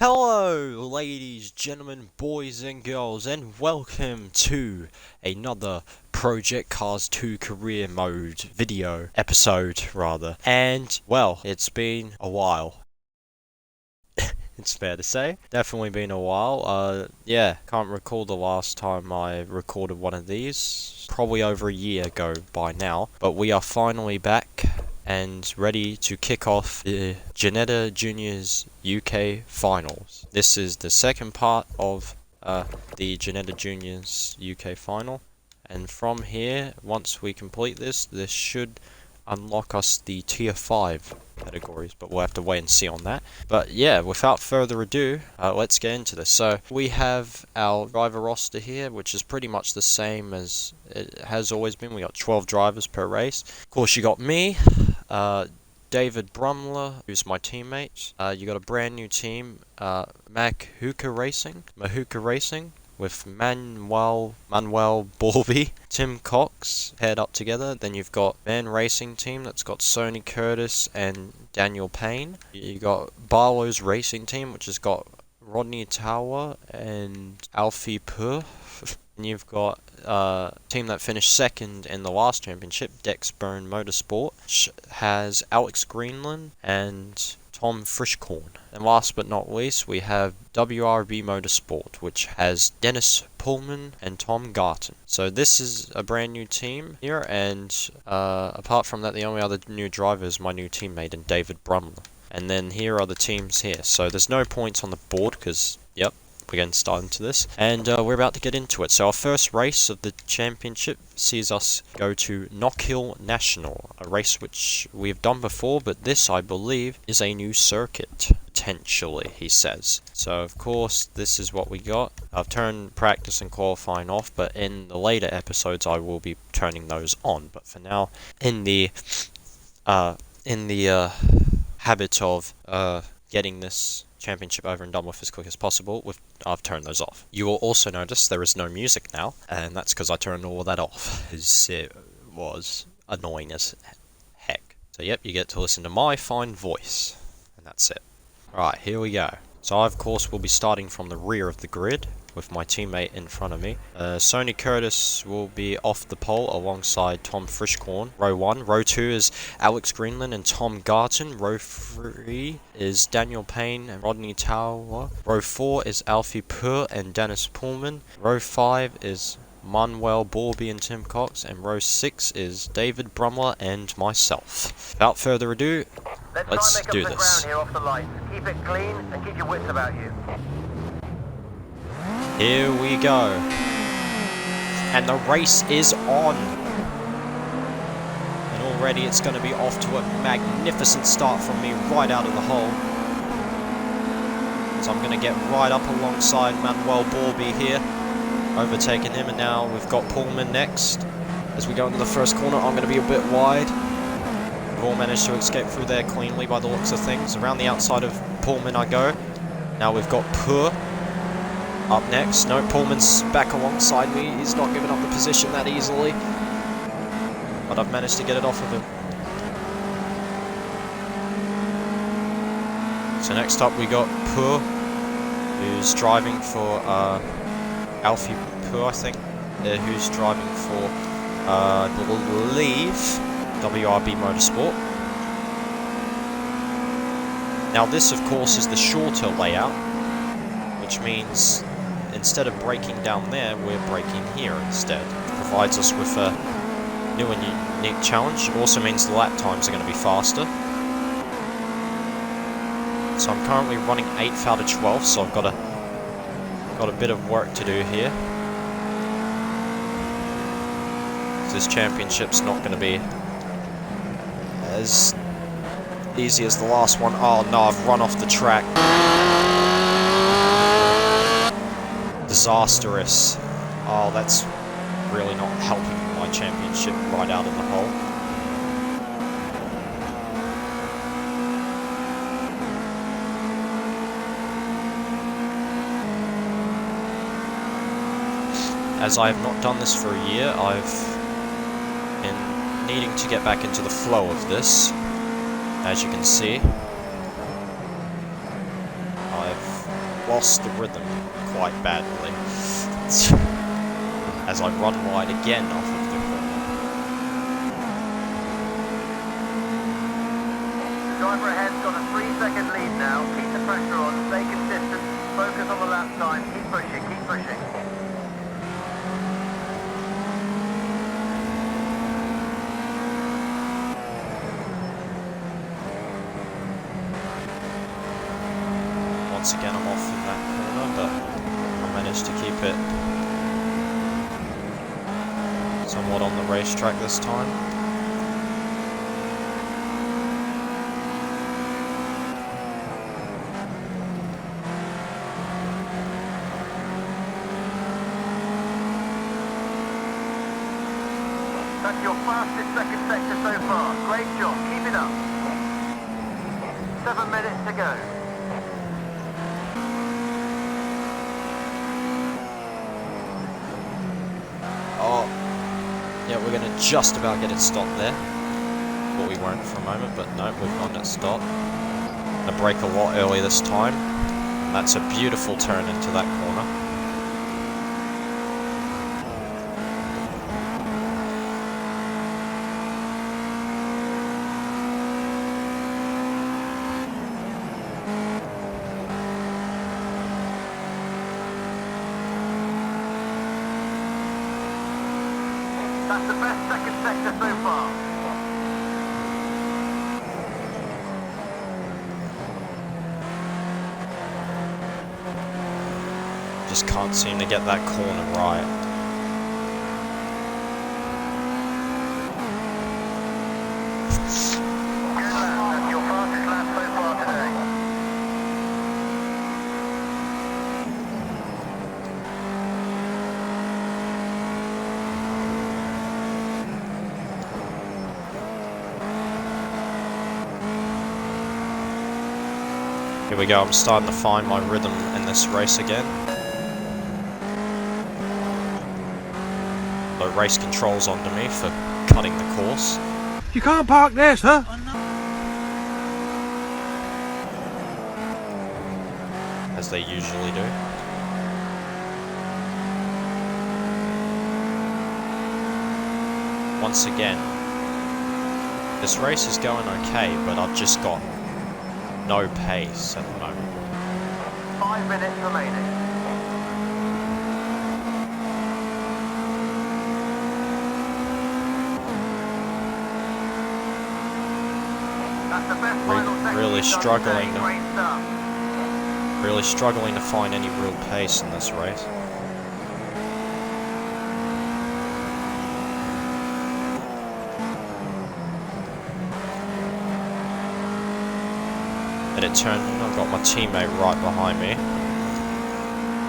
Hello, ladies, gentlemen, boys and girls, and welcome to another Project Cars 2 career mode episode rather. And, well, it's been a while. It's fair to say. Definitely been a while. Yeah, can't recall the last time I recorded one of these. Probably over a year ago by now. But we are finally back and ready to kick off the Ginetta Juniors UK finals. This is the second part of the Ginetta Juniors UK final. And from here, once we complete this should unlock us the tier 5 categories, but we'll have to wait and see on that. But yeah, without further ado, let's get into this. So we have our driver roster here, which is pretty much the same as it has always been. We got 12 drivers per race. Of course, you got me, David Brumler, who's my teammate. You got a brand new team, Mahuka Racing, with Manuel Balby, Tim Cox paired up together. Then you've got Van Racing Team that's got Sony Curtis and Daniel Payne. You got Barlow's Racing Team, which has got Rodney Tower and Alfie Pur. And you've got a team that finished second in the last championship, Dexburn Motorsport, which has Alex Greenland and Tom Frischkorn. And last but not least, we have WRB Motorsport, which has Dennis Pullman and Tom Garton. So this is a brand new team here, and apart from that, the only other new driver is my new teammate and David Brumler. And then here are the teams here. So there's no points on the board because, yep, we're getting started into this, and we're about to get into it. So our first race of the championship sees us go to Knockhill National, a race which we've done before, but this, I believe, is a new circuit, potentially, he says. So, of course, this is what we got. I've turned practice and qualifying off, but in the later episodes, I will be turning those on. But for now, in the habit of getting this championship over and done with as quick as possible, I've turned those off. You will also notice there is no music now, and that's because I turned all of that off, because it was annoying as heck. So yep, you get to listen to my fine voice, and that's it. Alright, here we go. So I, of course, will be starting from the rear of the grid, with my teammate in front of me. Sony Curtis will be off the pole alongside Tom Frischkorn. Row 1. Row 2 is Alex Greenland and Tom Garton. Row 3 is Daniel Payne and Rodney Tower. Row 4 is Alfie Pur and Dennis Pullman. Row 5 is Manuel Balby and Tim Cox. And row 6 is David Brumler and myself. Without further ado, let's do this. Here off the lights. Keep it clean and keep your wits about you. Here we go. And the race is on. And already it's going to be off to a magnificent start from me right out of the hole. So I'm going to get right up alongside Manuel Balby here. Overtaking him, and now we've got Pullman next. As we go into the first corner, I'm going to be a bit wide. We've all managed to escape through there cleanly by the looks of things. Around the outside of Pullman I go. Now we've got Pur up next. No, Pullman's back alongside me. He's not giving up the position that easily. But I've managed to get it off of him. So next up we got Pur, who's driving for Alfie Pur, I think. Who's driving for, I believe, WRB Motorsport. Now this, of course, is the shorter layout, which means instead of braking down there, we're braking here instead. It provides us with a new and unique challenge. It also means the lap times are going to be faster. So I'm currently running 8th out of 12, so I've got a bit of work to do here. This championship's not going to be as easy as the last one. Oh no, I've run off the track. Disastrous. Oh, that's really not helping my championship right out of the hole. As I have not done this for a year, I've been needing to get back into the flow of this. As you can see, I've lost the rhythm quite badly as I run wide again off of the corner. Driver ahead's got a 3-second lead now. Keep the pressure on, stay consistent, focus on the lap time, keep pushing, keep pushing. Once again I'm off in that corner, but I managed to keep it somewhat on the racetrack this time. That's your fastest second sector so far. Great job, keep it up. 7 minutes to go. Oh, yeah, we're going to just about get it stopped there. Thought we won't for a moment, but no, we've gotten it stopped. Going to brake a lot early this time. And that's a beautiful turn into that corner. That's the best second sector so far. Just can't seem to get that corner right. Good lap, that's your fastest lap so far today. Here we go, I'm starting to find my rhythm in this race again. The race control's onto me for cutting the course. You can't park there, sir. As they usually do. Once again, this race is going okay, but I've just got no pace at the moment. 5 minutes remaining. That's the best final sector Really you've done struggling today. to- Great stuff. Really struggling to find any real pace in this race. And it turned, I've got my teammate right behind me.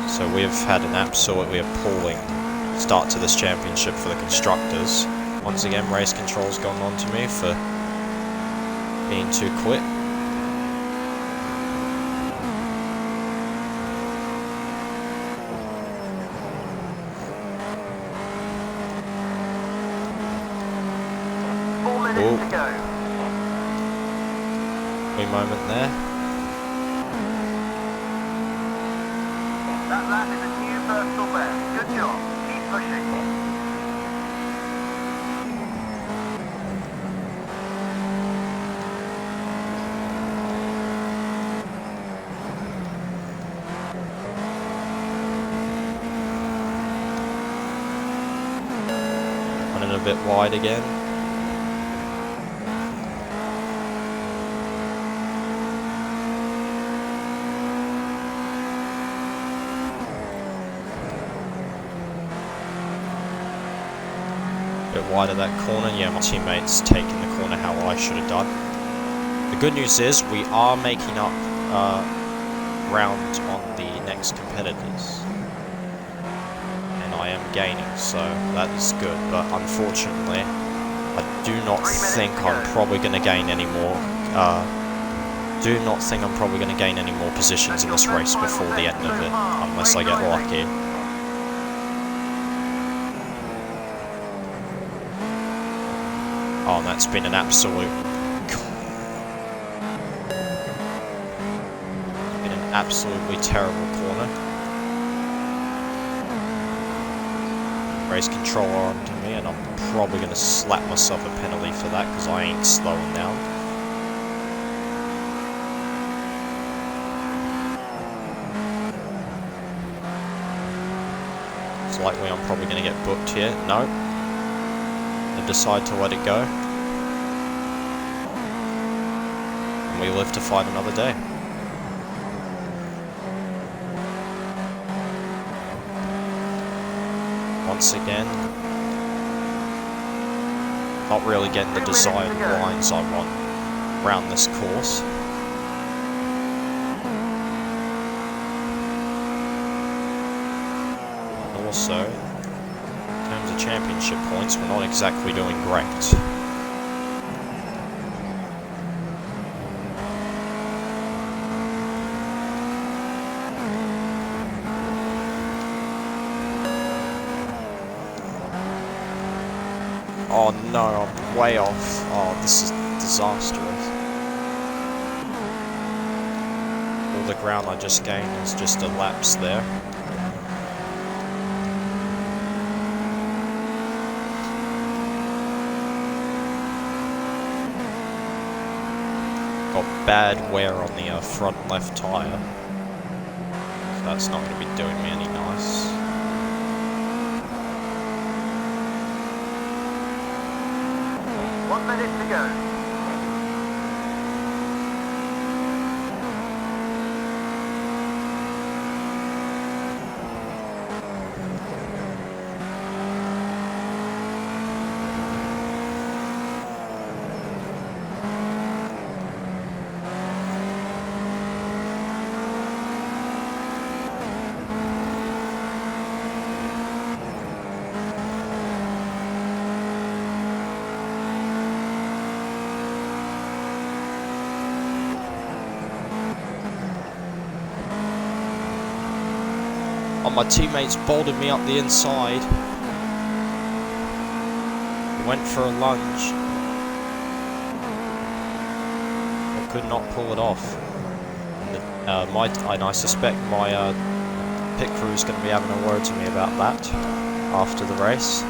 So we've had an absolutely appalling start to this championship for the constructors. Once again, race control's gone on to me for being too quick. Minutes to go. Wee moment there. That lap is a new personal best. Good job. Keep pushing. Running a bit wide again. Bit wide of that corner. Yeah, my teammate's taking the corner how I should have done. The good news is we are making up ground on the next competitors. And I am gaining, so that is good. But unfortunately, I do not think I'm probably going to gain any more. Do not think I'm probably going to gain any more positions in this race before the end of it, unless I get lucky. Oh, and that's been an absolute... absolutely terrible corner. Race controller onto me, and I'm probably going to slap myself a penalty for that because I ain't slowing down. It's likely I'm probably going to get booked here. No. I decide to let it go. And we live to fight another day. Once again, not really getting the desired lines I want around this course. And also, in terms of championship points, we're not exactly doing great. Oh no, I'm way off. Oh, this is disastrous. All the ground I just gained is just a lapse there. Got bad wear on the front left tyre. So that's not going to be doing me any nice. One minute to go. Oh, my teammates bolted me up the inside. Went for a lunge. I could not pull it off. And I suspect my pit crew is going to be having a word to me about that after the race.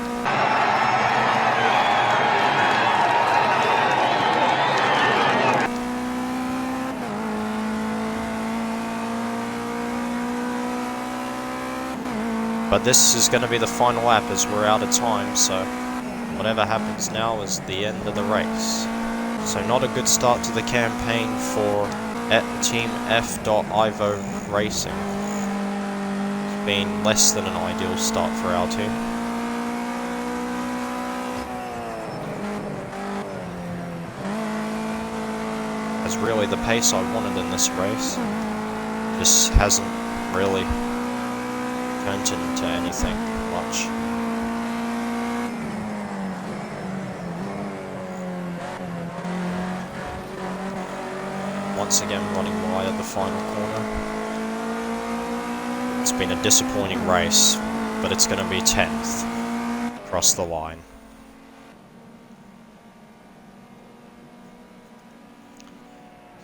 But this is going to be the final lap as we're out of time, so whatever happens now is the end of the race. So not a good start to the campaign for Team F.Ivo Racing. It's been less than an ideal start for our team. As really the pace I wanted in this race just hasn't really turned into anything much. Once again running wide at the final corner. It's been a disappointing race, but it's going to be 10th across the line.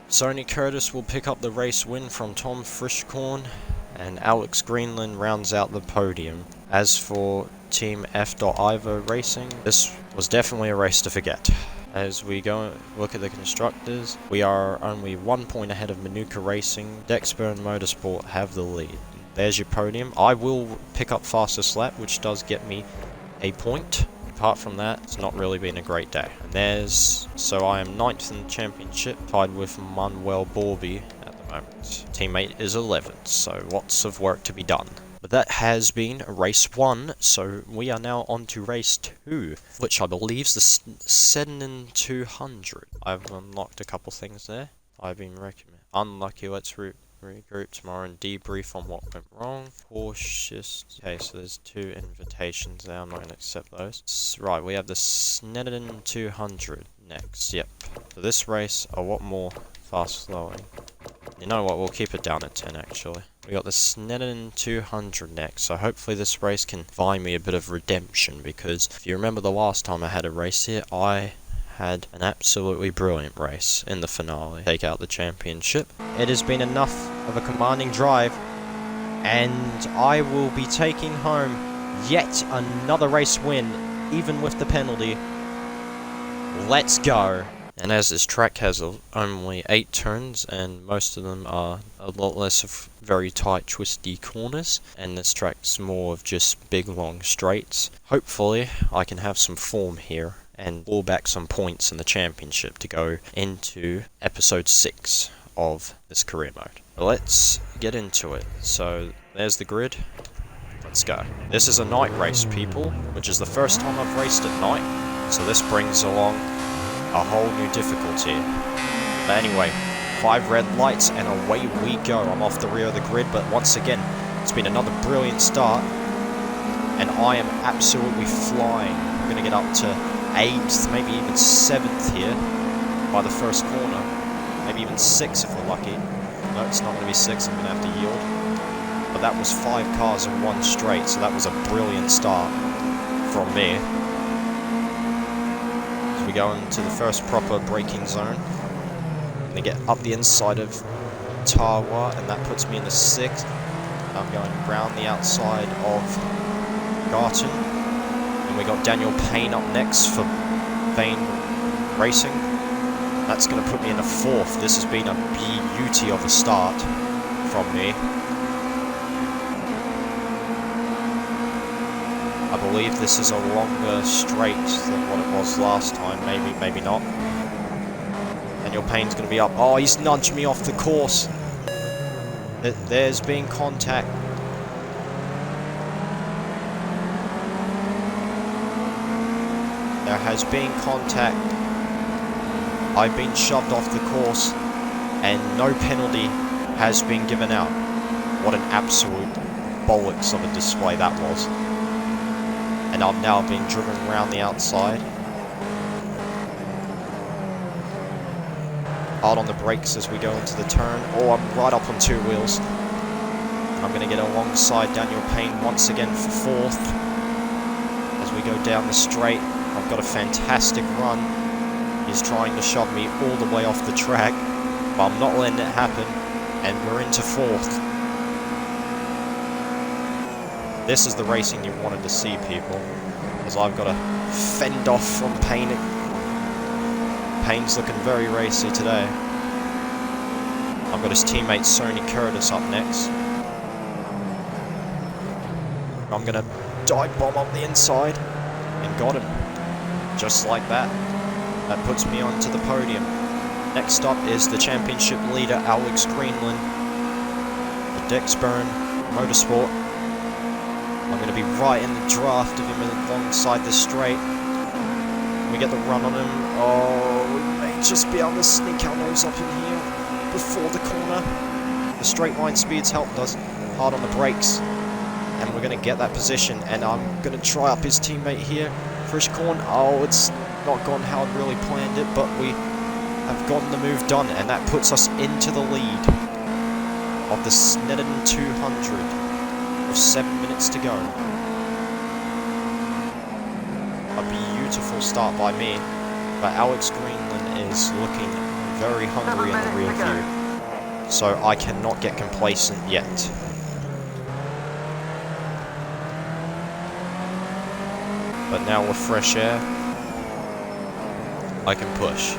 Sonny Curtis will pick up the race win from Tom Frischkorn, and Alex Greenland rounds out the podium. As for Team F.Ivo Racing, this was definitely a race to forget. As we go look at the constructors, we are only 1 point ahead of Manuka Racing. Dexburn Motorsport have the lead. There's your podium. I will pick up fastest lap, which does get me a point. Apart from that, it's not really been a great day. And so I am 9th in the championship, tied with Manuel Borby at the moment. Teammate is 11th, so lots of work to be done. But that has been race 1, so we are now on to race 2, which I believe is the Snetterton 200. I've unlocked a couple things there. I've been unlucky. Let's regroup tomorrow and debrief on what went wrong. Cautious. Okay, so there's 2 invitations there. I'm not going to accept those. Right, we have the Snetterton 200 next. Yep. So this race, a lot more fast flowing. You know what, we'll keep it down at 10 actually. We got the Snetterton 200 next, so hopefully this race can buy me a bit of redemption, because if you remember the last time I had a race here, I had an absolutely brilliant race in the finale. Take out the championship. It has been enough of a commanding drive, and I will be taking home yet another race win, even with the penalty. Let's go! And as this track has only 8 turns, and most of them are a lot less of very tight twisty corners, and this track's more of just big long straights, hopefully I can have some form here and pull back some points in the championship to go into episode 6 of this career mode. Let's get into it. So there's the grid. Let's go. This is a night race, people, which is the first time I've raced at night, so this brings along a whole new difficulty. But anyway, 5 red lights and away we go. I'm off the rear of the grid, but once again, it's been another brilliant start, and I am absolutely flying. I'm going to get up to 8th, maybe even 7th here by the first corner. Maybe even 6 if we're lucky. No, it's not going to be 6, I'm going to have to yield. But that was 5 cars in one straight, so that was a brilliant start from me. As we go into the first proper braking zone, I'm going to get up the inside of Tawa, and that puts me in the 6th. I'm going round the outside of Garton. And we got Daniel Payne up next for Vane Racing. That's going to put me in the 4th. This has been a beauty of a start from me. I believe this is a longer straight than what it was last time. Maybe, maybe not. Daniel Payne's going to be up. Oh, he's nudged me off the course. There's been contact. There has been contact. I've been shoved off the course, and no penalty has been given out. What an absolute bollocks of a display that was. And I'm now being driven around the outside. Hard on the brakes as we go into the turn. Oh, I'm right up on 2 wheels. I'm going to get alongside Daniel Payne once again for 4th. As we go down the straight, I've got a fantastic run. He's trying to shove me all the way off the track, but I'm not letting it happen, and we're into 4th. This is the racing you wanted to see, people, as I've got to fend off from Payne. Payne's looking very racy today. I've got his teammate Sony Curtis up next. I'm going to dive bomb on the inside, and got him, just like that. That puts me onto the podium. Next up is the championship leader, Alex Greenland, the Dexburn Motorsport. I'm going to be right in the draft of him alongside the straight. We get the run on him. Oh, we may just be able to sneak our nose up in here before the corner. The straight line speeds helped us. Hard on the brakes. And we're going to get that position. And I'm going to try up his teammate here. Fresh corn. Oh, it's not gone how I'd really planned it, but we have gotten the move done, and that puts us into the lead of the Snetterton 200 with 7 minutes to go. A beautiful start by me, but Alex Greenland is looking very hungry in the rear view, so I cannot get complacent yet. But now with fresh air, I can push.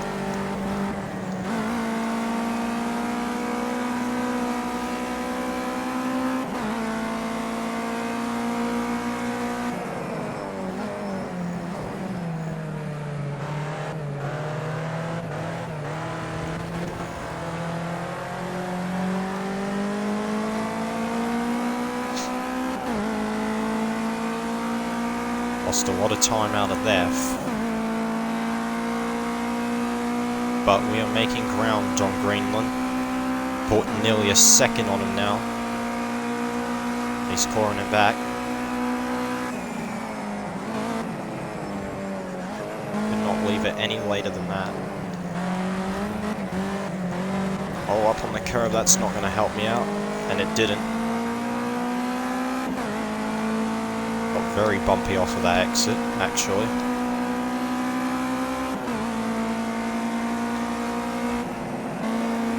Lost a lot of time out of there. But we are making ground on Greenland. Put nearly a second on him now. He's clawing it back. Could not leave it any later than that. Oh, up on the curb, that's not going to help me out. And it didn't. Got very bumpy off of that exit, actually.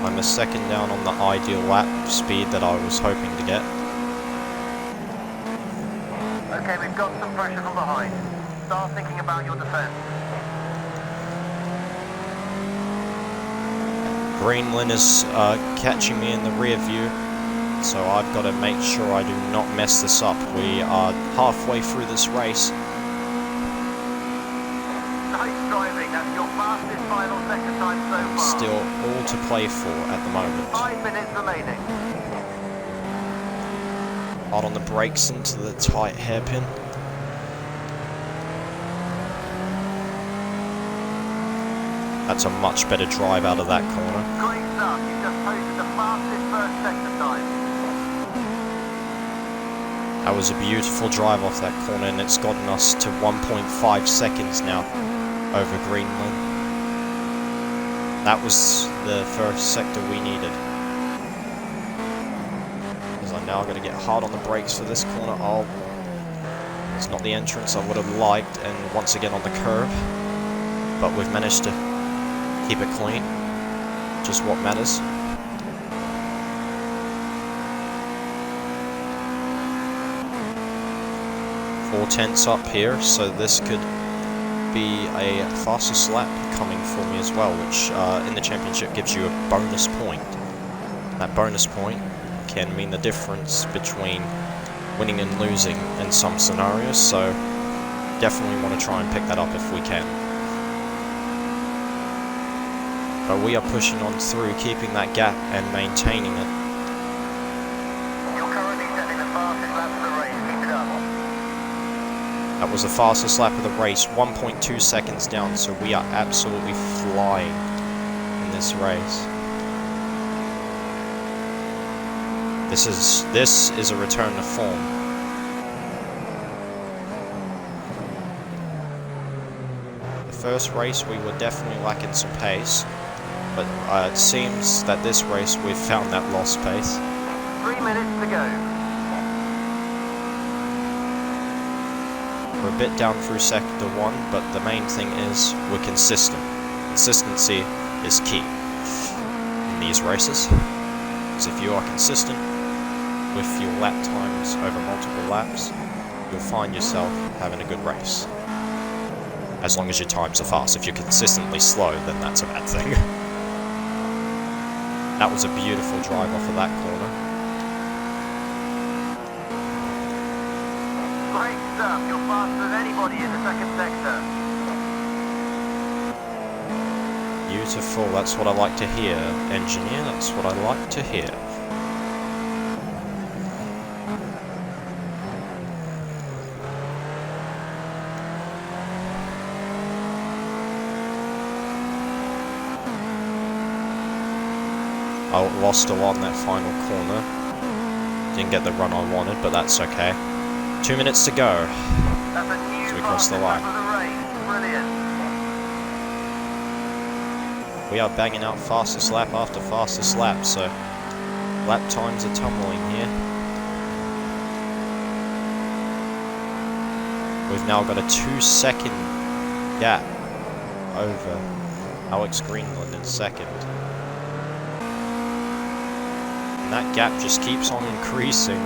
I'm a second down on the ideal lap speed that I was hoping to get. Okay, we've got some pressure from behind. Start thinking about your defence. Greenland is catching me in the rear view, so I've got to make sure I do not mess this up. We are halfway through this race. Nice driving, that's your fastest final sector time so far. Still all to play for at the moment. 5 minutes remaining. Hard on the brakes into the tight hairpin. That's a much better drive out of that corner. Great stuff, you just posted the fastest first sector time. That was a beautiful drive off that corner, and it's gotten us to 1.5 seconds now over Greenland. That was the first sector we needed. Because I'm now going to get hard on the brakes for this corner. Oh, it's not the entrance I would have liked, and once again on the curb. But we've managed to keep it clean, just what matters. Four tenths up here, so this could be a fastest lap coming for me as well, which in the championship gives you a bonus point. That bonus point can mean the difference between winning and losing in some scenarios, so definitely want to try and pick that up if we can. But we are pushing on through, keeping that gap and maintaining it. You're currently setting the fastest lap of the race, keep it up. That was the fastest lap of the race, 1.2 seconds down, so we are absolutely flying in this race. This is a return to form. The first race we were definitely lacking some pace, but it seems that this race we've found that lost pace. 3 minutes to go. We're a bit down through sector 1, but the main thing is we're consistent. Consistency is key in these races. Because if you are consistent with your lap times over multiple laps, you'll find yourself having a good race. As long as your times are fast. If you're consistently slow, then that's a bad thing. That was a beautiful drive off of that corner. Great stuff, you're faster than anybody in the second sector. Beautiful, that's what I like to hear, engineer, that's what I like to hear. I lost a lot in that final corner. Didn't get the run I wanted, but that's okay. 2 minutes to go That's a new as we cross the line. of the race. Brilliant. We are banging out fastest lap after fastest lap, so lap times are tumbling here. We've now got a 2-second gap over Alex Greenland in second. And that gap just keeps on increasing.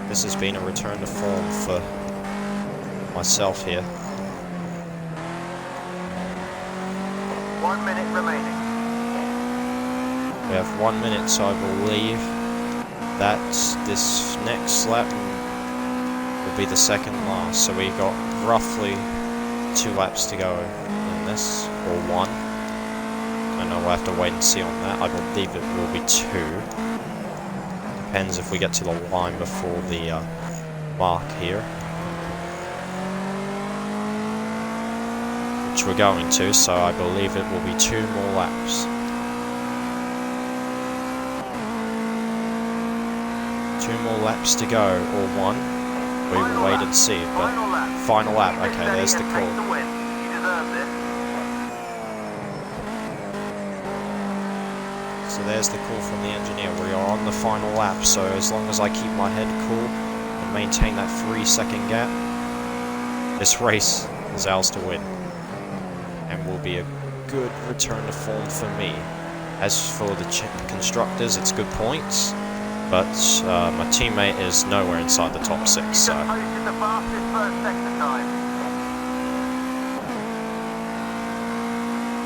This has been a return to form for myself here. 1 minute remaining. We have 1 minute, so I believe that this next lap will be the second last. So we got roughly 2 laps to go in this, or 1. I know we'll have to wait and see on that. I believe it will be 2. Depends if we get to the line before the mark here. Which we're going to, so I believe it will be 2 more laps. 2 more laps to go, or 1. We will wait and see, but final lap. Okay, there's the call. So there's the call from the engineer. We are on the final lap, so as long as I keep my head cool maintain that 3-second gap. This race is ours to win, and will be a good return to form for me. As for the constructors, it's good points, but my teammate is nowhere inside the top 6, so... Just posted the fastest first sector time.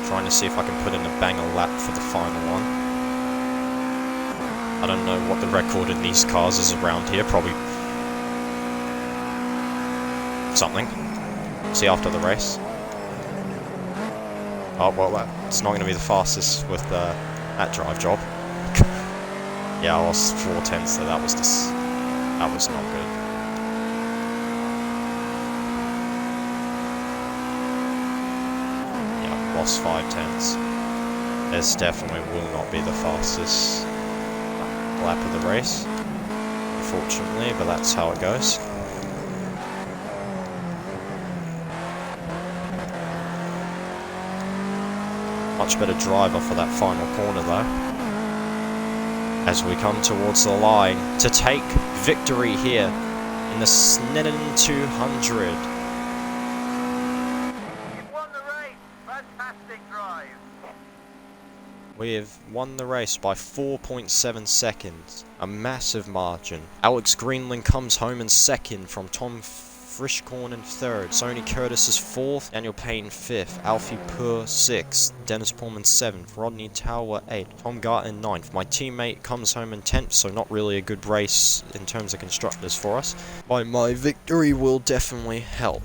Trying to see if I can put in a banger lap for the final one. I don't know what the record in these cars is around here, probably... something. See after the race. Oh, well, that's not going to be the fastest with that drive job. Yeah, I lost 4/10, so that was just... that was not good. Yeah, lost 5/10. This definitely will not be the fastest lap of the race, unfortunately, but that's how it goes. Much better driver for that final corner though, as we come towards the line to take victory here in the Snetterton 200. You've won the race. Fantastic drive. We have won the race by 4.7 seconds, a massive margin. Alex Greenland comes home in second from Tom Frischkorn in third, Sony Curtis is fourth, Daniel Payne fifth, Alfie Pur sixth, Dennis Pullman seventh, Rodney Tower eighth, Tom Garton ninth. My teammate comes home in 10th, so not really a good race in terms of constructors for us. My victory will definitely help.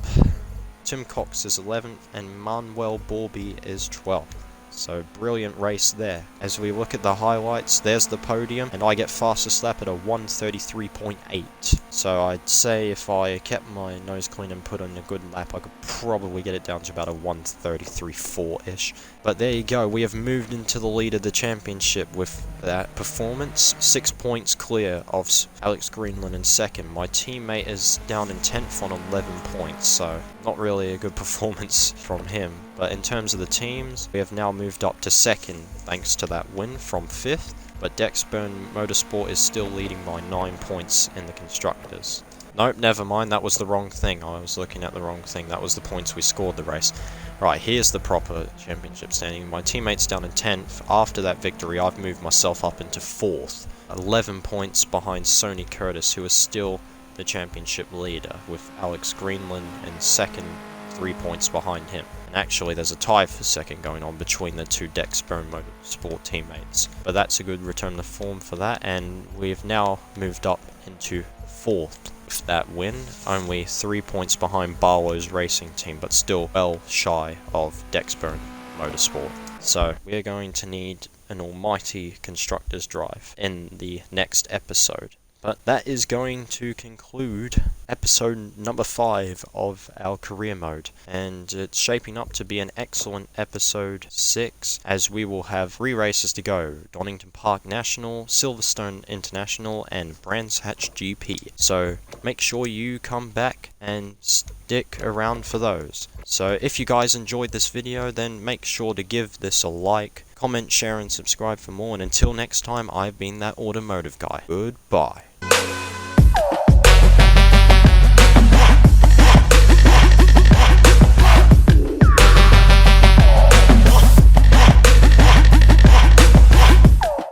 Tim Cox is 11th and Manuel Borby is 12th. So brilliant race there. As we look at the highlights, there's the podium, and I get fastest lap at a 1:33.8. So I'd say if I kept my nose clean and put on a good lap, I could probably get it down to about a 1:33.4-ish. But there you go, we have moved into the lead of the championship with that performance. 6 points clear of Alex Greenland in second. My teammate is down in 10th on 11 points, so not really a good performance from him. But in terms of the teams, we have now moved up to second thanks to that win from 5th, but Dexburn Motorsport is still leading by 9 points in the constructors. Nope, never mind, that was the wrong thing. I was looking at the wrong thing. That was the points we scored the race. Right, here's the proper championship standing. My teammate's down in 10th. After that victory, I've moved myself up into 4th. 11 points behind Sony Curtis, who is still the championship leader, with Alex Greenland in second, 3 points behind him. And actually there's a tie for second going on between the two Dexburn Motorsport teammates. But that's a good return to form for that, and we've now moved up into 4th with that win. Only 3 points behind Barlow's racing team, but still well shy of Dexburn Motorsport. So we're going to need an almighty constructors drive in the next episode. But that is going to conclude episode number 5 of our career mode, and it's shaping up to be an excellent episode 6, as we will have 3 races to go: Donington Park National, Silverstone International, and Brands Hatch GP. So make sure you come back and stick around for those. So if you guys enjoyed this video, then make sure to give this a like, comment, share, and subscribe for more. And until next time, I've been that automotive guy. Goodbye.